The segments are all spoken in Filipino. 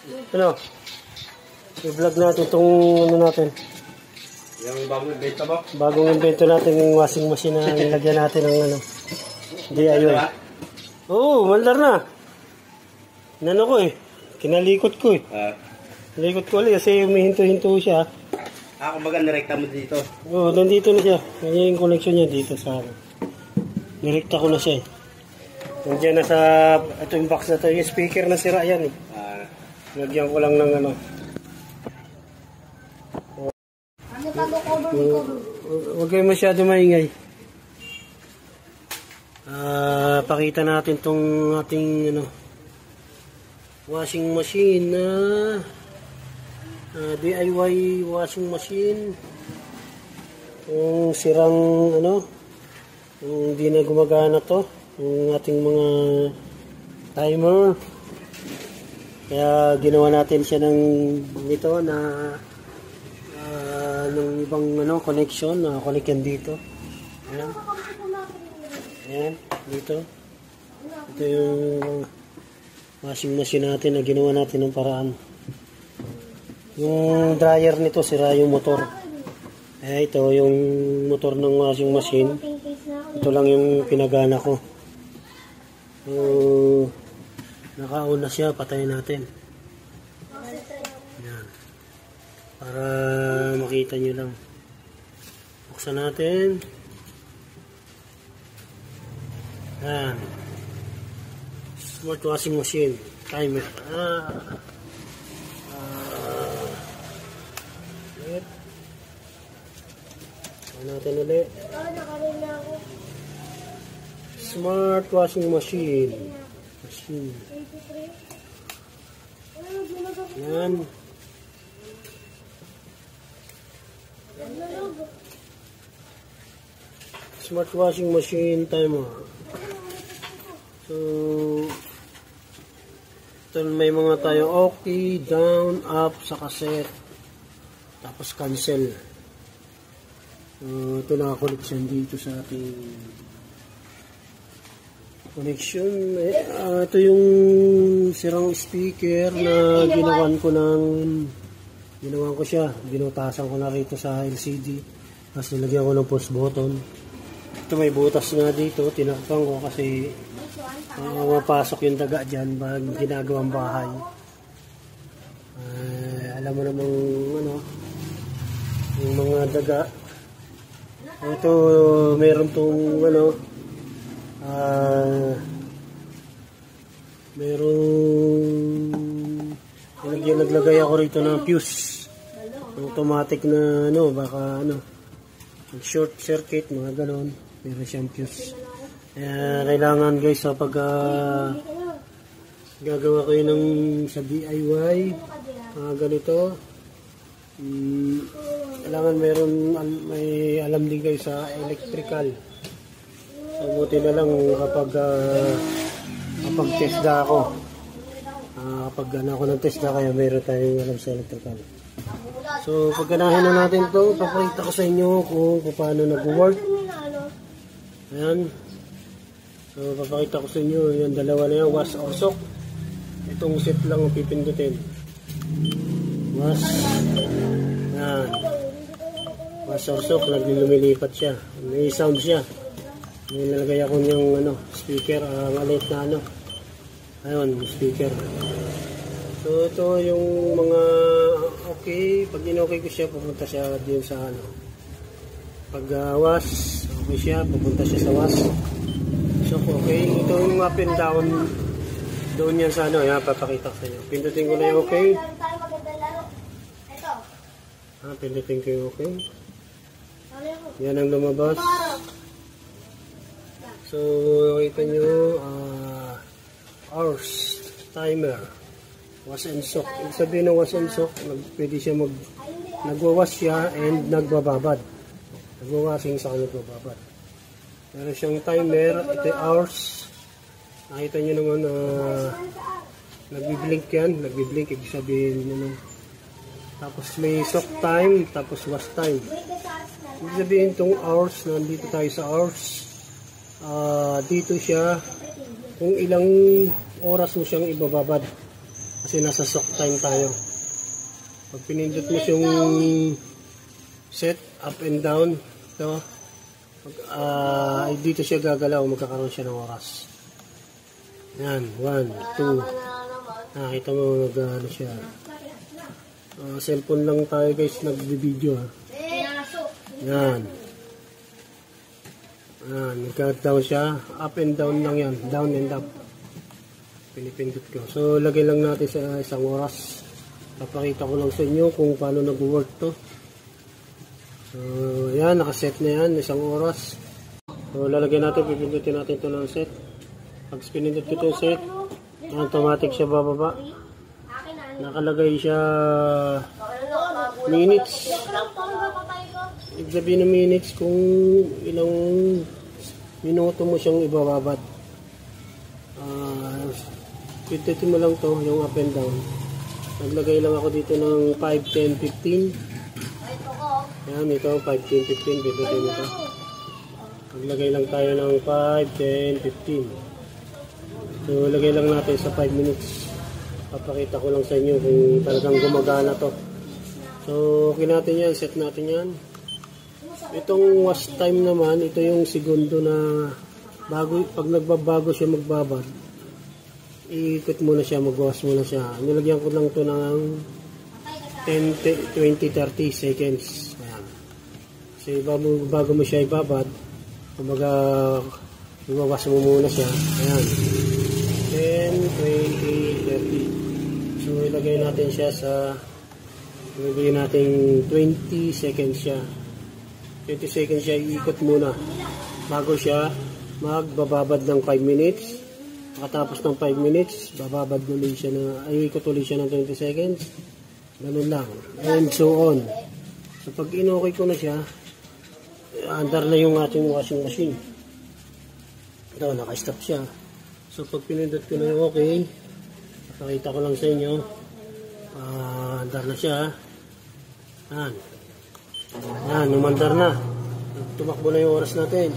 Ano? I-vlog natin itong ano natin. Yung bagong invento mo? Bagong invento natin yung washing machine na nilagyan natin ng ano. DIY. Oo, mandar na. Nano ko eh. Kinalikot ko eh. Nalikot ko ulit kasi humihinto-hinto siya. Kumbaga nirekta mo dito. Oo, nandito na siya. Yan yung connection niya dito sa akin. Nirekta ko na siya eh. Nandiyan na sa, ito yung box na to. Yung speaker na sira yan eh. Lagyan ko lang ng ano. Huwag kayo masyado maingay. Pakita natin tong ating ano, washing machine na DIY washing machine. Yung sirang ano, yung hindi na gumagana to, yung ating mga timer. Kaya ginawa natin siya ng nito na ng ibang ano connection na connection dito. Ayan. Ayan, dito. Ito yung washing machine natin na ginawa natin ng paraan. Yung dryer nito sira yung motor. Ito yung motor ng washing machine. Ito lang yung pinagana ko. Naka-on na siya, patayin natin. Yan. Para makita nyo lang. Buksan natin. Yan. Smart washing machine. Timer. Ulit. Buksan natin ulit. Smart washing machine. Yan. Smart washing machine timer. So ito may mga tayo okay, down, up, saka set, tapos cancel. Ito naka-connection dito sa ating connection. Ito yung sirang speaker na ginawan ko siya. Binutasan ko na rito sa LCD. Tapos nilagyan ko ng push button. Ito may butas nga dito. Tinakpan ko kasi mapasok yung daga dyan pag ginagawang bahay. Alam mo namang ano, yung mga daga. Ito meron tong ano, naglagay ako rito ng fuse, automatic na ano, baka ano, short circuit, mga ganon. Meron siyang fuse. Kailangan guys sa pag gagawa kayo ng sa DIY mga ganito, kailangan may alam din kayo sa electrical. Buti na lang kapag test ako. Kapag ako ng test na kaya meron tayong alam sa electrical. So pagkanahin na natin ito, papakita ko sa inyo kung paano nag-work. Ayan. So papakita ko sa inyo yung dalawa na yan, wash or soak. Itong set lang ang pipindutin. Wash. Ayan. Wash or soak, lumilipat siya. May sound siya. Nilalagay ako ng ano, speaker, maliit na ano. Ayun, speaker. So ito yung mga okay, pag in-okay ko siya, pupunta siya din sa ano. Pag wash, okay siya, pupunta siya sa wash. So okay, ito yung up and down. Doon yan sa ano, yan, papakita ko sa inyo. Pindutin ko na yung okay. Pindutin ko yung okay. Yan ang lumabas. So, kita nyo, hours, timer, wash and soak. Ibig sabihin ng wash and soak, pwede siya nagwawash siya and nagbababad. Nagwawashing sa nagbababad. Meron siyang timer, ito yung hours. Nakita nyo naman, nagbiblink yan, nagbiblink, ibig sabihin nyo. Tapos may soak time, tapos wash time. Ibig sabihin itong hours, nandito tayo sa hours. Dito siya kung ilang oras mo siyang ibababad. Kasi nasa soak time tayo. Pag pinindot mo yung set up and down, ito, dito siya gagalaw, magkakaroon siya ng oras. Yan, 1, 2. Nakita mo ano siya. Cellphone lang tayo guys, nag-video ha. Yan. Nagka-down siya. Up and down lang yan. Down and up. Pinipindot ko. So, lagay lang natin sa isang oras. Papakita ko lang sa inyo kung paano nag-work to. So, yan. Nakaset na yan. Isang oras. So, lalagay natin. Pipindutin natin ito ng set. Pag pinindot ko ito set, automatic siya bababa. Nakalagay siya minutes. Ibig sabihin ng minutes kung ilang minuto mo siyang ibababad. Pindutin mo lang to, yung up and down. Naglagay lang ako dito ng 5, 10, 15. Yan, ito 5, 10, 15. Pindutin mo to. Naglagay lang tayo ng 5, 10, 15. So, lagay lang natin sa 5 minutes. Papakita ko lang sa inyo kung talagang gumagana to. So, okay natin yan. Set natin yan. Itong wash time naman, ito yung segundo na pag nagbabago siya magbabad, iikot muna siya, mag-wash muna siya. Nilagyan ko lang to ng 10, 20, 30 seconds. Ayan. Kasi bago mo siya ibabad, kumbaga i-wash mo muna siya. Ayan. 10, 20, 30. So ilagay natin siya ilagay natin 20 seconds siya. 20 seconds siya, iikot muna bago siya magbababad ng 5 minutes. Pagkatapos ng 5 minutes, bababad ulit siya ikot ulit siya ng 20 seconds. Ganun lang. And so on. So pag in-okay ko na siya, andar na yung ating washing machine. Ito, naka-stop siya. So pag pinindot ko na yung okay, pakita ko lang sa inyo, andar na siya. Yan, umandar na. Tumakbo na yung oras natin.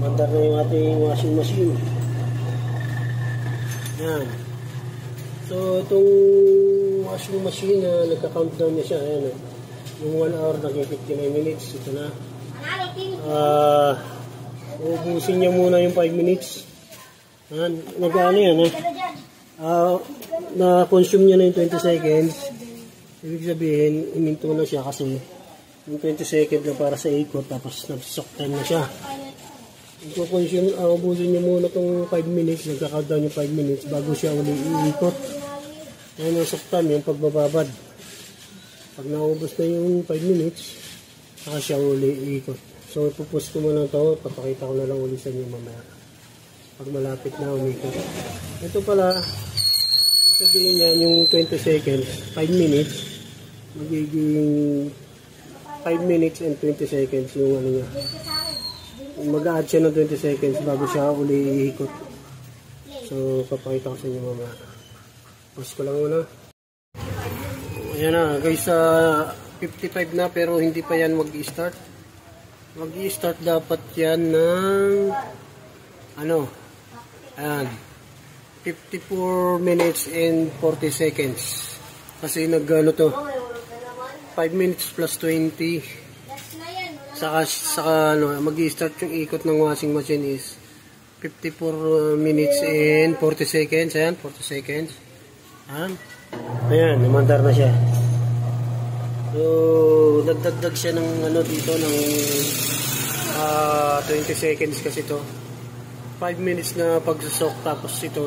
Umandar na yung ating washing machine. Yan. So, itong washing machine na nagka-countdown na siya. Ayan, yung 1 hour naging 59 minutes. Ito na. Ubusin niya muna yung 5 minutes. Yan. Nag-ano yan, na-consume niya na yung 20 seconds. Ibig sabihin, iminto na siya kasi yung 20 seconds na para sa ikot, tapos nag-soak time na siya. Ubusin niya muna itong 5 minutes, nagka-countdown yung 5 minutes bago siya uli iikot. Yan yung soak time, yung pagbababad. Pag naubos na yung 5 minutes, saka siya uli iikot. So, ipupus ko muna ito, papakita ko na lang ulit sa inyo mamaya. Pag malapit na umikot. Ito pala, sabihin niyan yung 20 seconds, 5 minutes, magiging 5 minutes and 20 seconds yung ano niya. Mag-a-add siya ng 20 seconds bago siya uli iikot. So, papakita ko sa inyo mamaya. Pause ko lang muna. Ayan na, guys, 55 na pero hindi pa yan mag-i-start. Mag-i-start dapat yan ng ayan, 54 minutes and 40 seconds. Kasi nag-ano to, 5 minutes plus 20. Saka mag-i-start yung ikot ng washing machine is 54 minutes and 40 seconds. Ayan, 40 seconds. Ayan, namandar na siya. So, nagdagdag siya ng dito ng 20 seconds kasi to. 5 minutes na pagsusok, tapos ito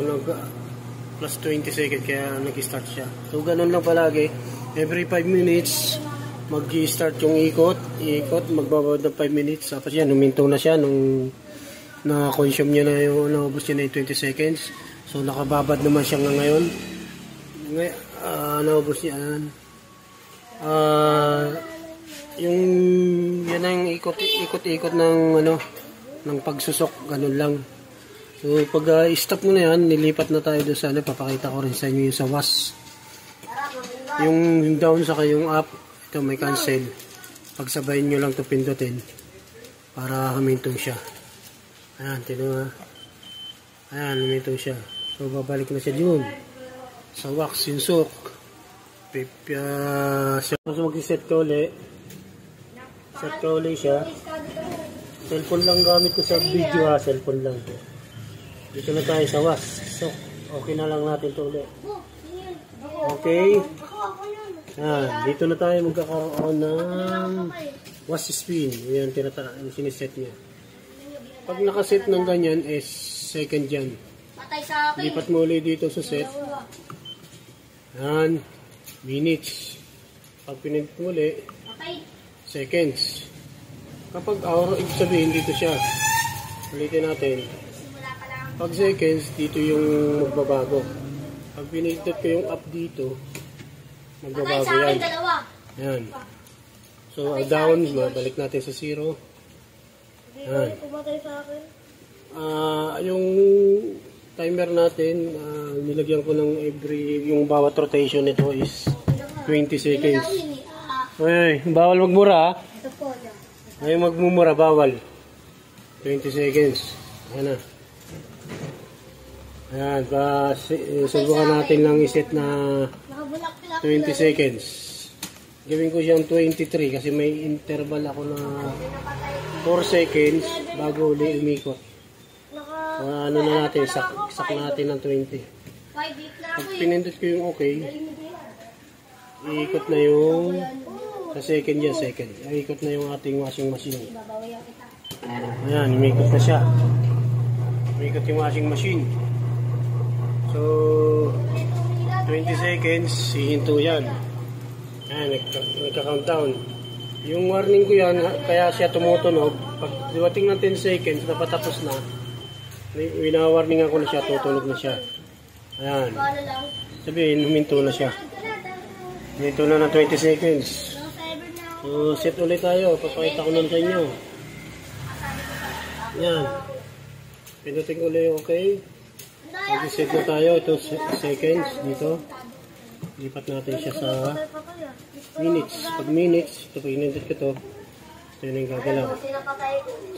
plus 20 seconds kaya nag-start siya. So ganun lang palagi, every 5 minutes mag-start yung ikot, magbabawad ng 5 minutes, tapos yan, huminto na siya nung na-consume niya na yung naubos niya na yung 20 seconds. So nakababad naman siya ngayon. Naubos niya yung yan ang ikot-ikot ng ng pagsusok, ganun lang. So, pag stop mo na yan, nilipat na tayo doon sa papakita ko rin sa inyo yung sa wash. Yung down saka yung up, ito may cancel. Pagsabayin nyo lang ito pindutin para humintong siya. Ayan, tinuha. Ayan, humintong siya. So, babalik na siya dun. sa wax sinsok. Siya mag-set ko ulit. Set ko ulit siya. Cellphone lang gamit ko sa video ha. Cellphone lang. Dito na tayo sa wax. So, okay na lang natin ito ulit. Okay. Dito na tayo magkakaroon ng wash spin. Yan, siniset niya. Pag nakaset ng ganyan is second yan. Lipat mo ulit dito sa set. Yan. Minutes. Pag pinindot mo ulit, seconds. Kapag hour, ibig sabihin dito siya. Ulitin natin. Pag seconds, dito yung magbabago. Pag pinindot ko yung up dito, magbabago yan. Yan. So, down, balik natin sa 0. Yan. Yung timer natin, nilagyan ko ng yung bawat rotation nito is 20 seconds. Ay, bawal magmura ha. Ay, magmumura, bawal. 20 seconds. Ayan na. Ayan, subukan natin lang iset na 20 seconds. Gawin ko siyang 23 kasi may interval ako na 4 seconds bago uli umikot. So, ano na natin, sak natin ng 20. Pag pinindot ko yung okay, iikot na yung sa second yan, second. Iikot na yung ating washing machine. Ayan, umikot na siya. Umikot yung washing machine. So, 20 seconds, hihinto yan. Ayan, nagka-countdown. Yung warning ko yan, kaya siya tumutunog. Pag dumating ng 10 seconds, napatapos na, wina-warningan ko na siya, tutunog na siya. Ayan. Sabihin, huminto na siya. Huminto na ng 20 seconds. So, set ulit tayo. Papakita ko naman sa inyo. Ayan. Pinutin ko ulit, okay. Mag-set na tayo. Ito, seconds dito. Lipat natin siya sa minutes. Pag minutes, ito pag inindot ko ito, ito yung gagalaw.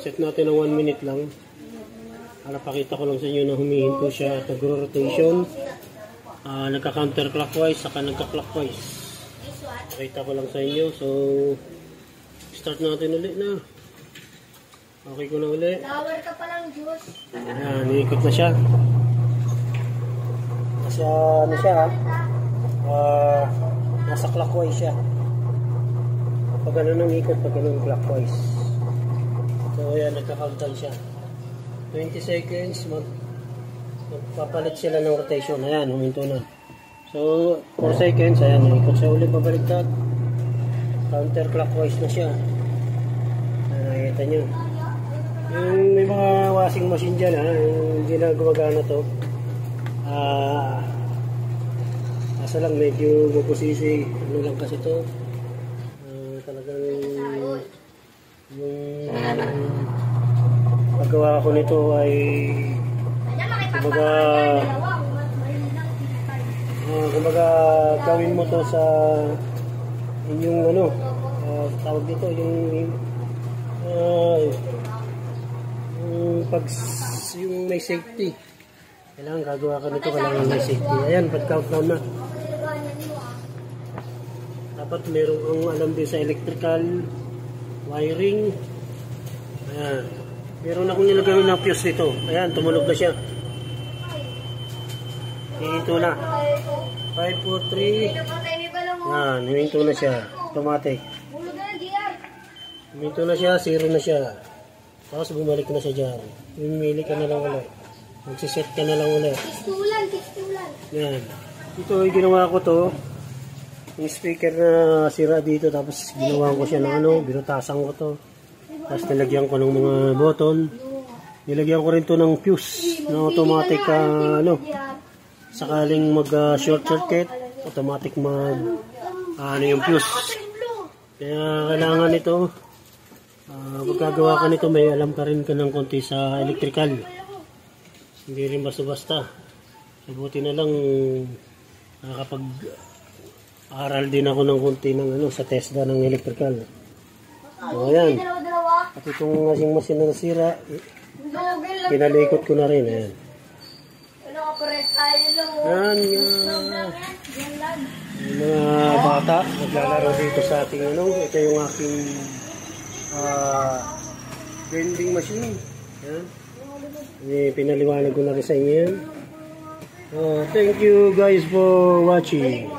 Set natin ng 1 minute lang. Pakita ko lang sa inyo na humihinto siya at nagro-rotation. Nagka-counterclockwise, saka nagka-clockwise. Pakita ko lang sa inyo. So, start natin ulit na. Okay ko na ulit. Flower ka pa lang, Diyos. Ayan, iikot na siya. Ano siya ha? Nasa clockwise siya. Pag ano nang ikot, pag ano clockwise. So, ayan, nagka-countdown siya. 20 seconds, magpapalit sila ng rotation. Ayan, huminto na. So, 4 seconds, ayan, ikot siya ulit, babaliktad. Counterclockwise na siya. Ayan, nakikita nyo. Yung may mga washing machine dyan, ha, yung hindi na gumagana to. Asa lang, medyo mapusisi. Ano lang kasi to. Talagang yung paggawa ko nito ay kumbaga gawin mo to sa inyong ano tawag dito yung may safety. Kailangan gagawa ka nito, kailangan may safety. Ayan, pag-countdown na. Dapat merong alam din sa electrical wiring. Ayan. Meron akong nilagay ng fuse dito. Ayan, tumunog na siya. Hihinto na. 5, 4, 3. Ayan, hihinto na siya. Automatic. Hihinto na siya, 0 na siya. Tapos bumalik na siya dyan. Mimili ka na lang ulit. Magsiset ka na lang ulit. Tistulan. Yan. Ito, ginawa ko to. Yung speaker na sira dito. Tapos ginawa ko siya ng ano. Binutasan ko to. Tapos nilagyan ko ng mga button. Nilagyan ko rin to ng fuse. Na automatic ano. Sakaling mag short circuit. Automatic ano yung fuse. Kaya kailangan ito. Pagkagawa ka nito, may alam ka rin ka ng konti sa electrical. Hindi rin basta-basta. Mabuti na lang nakakapag-aral din ako ng konti ng ano, sa TESDA ng electrical. So, ayan. At itong washing machine na nasira, pinalikot ko na rin. Ayan. Yan, yung mga bata naglalaro dito sa ating ano. Ito yung aking vending machine. Yan. Pinaliwanag ko na rin sa inyo yan. Thank you guys for watching.